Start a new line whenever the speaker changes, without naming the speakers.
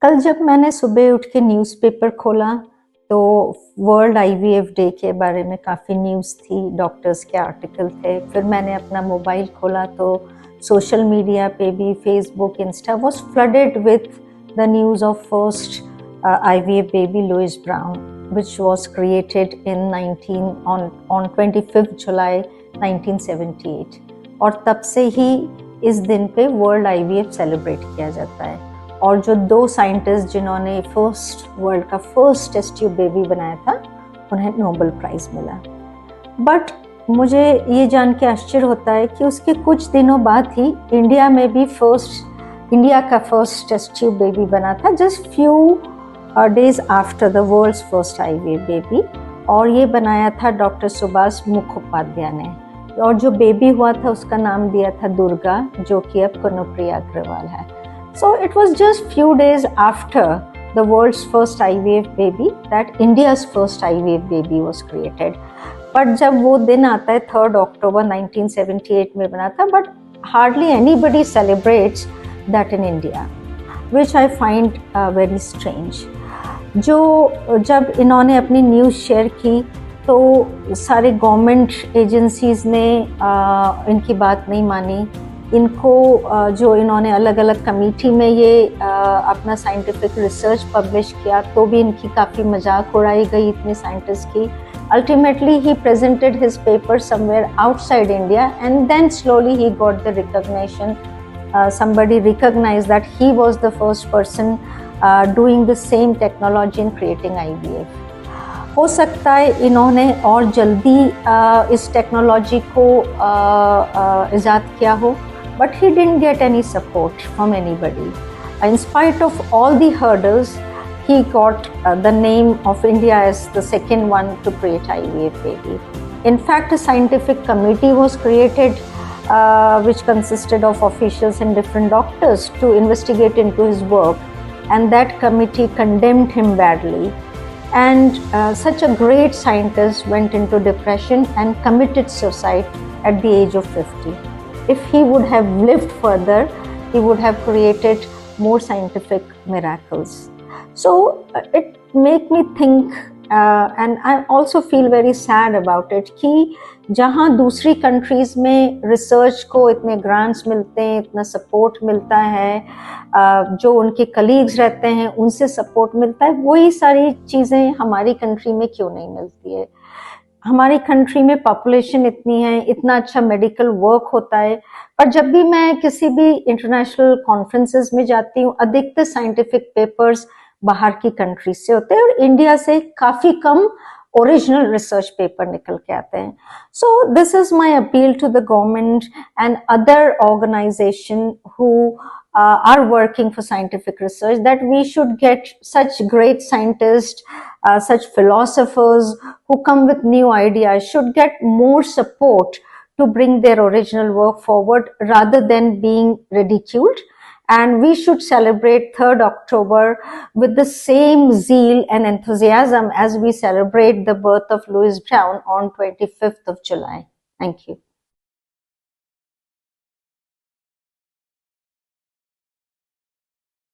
कल जब मैंने सुबह उठ के न्यूज़पेपर खोला तो वर्ल्ड आईवीएफ डे के बारे में काफ़ी न्यूज़ थी, डॉक्टर्स के आर्टिकल थे। फिर मैंने अपना मोबाइल खोला तो सोशल मीडिया पे भी Facebook, Insta was flooded with the news of first IVF baby Louis Brown, which was created on 25th July 1978। और तब से ही इस दिन पे वर्ल्ड आईवीएफ सेलिब्रेट किया जाता है। और जो दो साइंटिस्ट जिन्होंने वर्ल्ड का फर्स्ट टेस्ट ट्यूब बेबी बनाया था, उन्हें नोबेल प्राइज़ मिला। बट मुझे ये जान के आश्चर्य होता है कि उसके कुछ दिनों बाद ही इंडिया में भी इंडिया का फर्स्ट टेस्ट ट्यूब बेबी बना था, just few days after the world's first IVF baby. और ये बनाया था डॉक्टर सुभाष मुखोपाध्याय ने। और जो बेबी हुआ था उसका नाम दिया था दुर्गा, जो कि अब कनुप्रिया अग्रवाल है। So it was just few days after the world's first IVF baby that India's first IVF baby was created. But जब वो दिन आता है 3rd October 1978 में बना था, but hardly anybody celebrates that in India, which I find very strange. जब इन्होंने अपनी न्यूज़ शेयर की तो सारे गवर्नमेंट एजेंसीज़ ने इनकी बात नहीं मानी। इनको जो इन्होंने अलग अलग कमेटी में ये अपना साइंटिफिक रिसर्च पब्लिश किया तो भी इनकी काफ़ी मजाक उड़ाई गई इतने साइंटिस्ट की। Ultimately he presented his paper somewhere outside India and then slowly he got the recognition. somebody recognized that he was the first person doing the same technology in creating IVF. हो सकता है इन्होंने और जल्दी इस technology को इजाद किया हो, but he didn't get any support from anybody. In spite of all the hurdles, he got the name of India as the second one to create IVF baby. In fact, a scientific committee was created which consisted of officials and different doctors to investigate into his work, and that committee condemned him badly. And such a great scientist went into depression and committed suicide at the age of 50. If he would have lived further, he would have created more scientific miracles. So it made me think, and I also feel very sad about it, कि जहाँ दूसरी countries में research को इतने grants मिलते हैं, इतना support मिलता है, जो उनके कलीग्स रहते हैं उनसे सपोर्ट मिलता है, वही सारी चीज़ें हमारी कंट्री में क्यों नहीं मिलती है। हमारी कंट्री में पॉपुलेशन इतनी है, इतना अच्छा मेडिकल वर्क होता है, पर जब भी मैं किसी भी इंटरनेशनल कॉन्फ्रेंसेस में जाती हूँ, अधिकतर साइंटिफिक पेपर्स बाहर की कंट्री से होते हैं और इंडिया से काफ़ी कम ओरिजिनल रिसर्च पेपर निकल के आते हैं। So this is my appeal to the government and other organization who are working for scientific research, that we should get such great scientists, such philosophers who come with new ideas should get more support to bring their original work forward rather than being ridiculed. And we should celebrate 3rd October with the same zeal and enthusiasm as we celebrate the birth of Louis Brown on 25th of July. Thank you.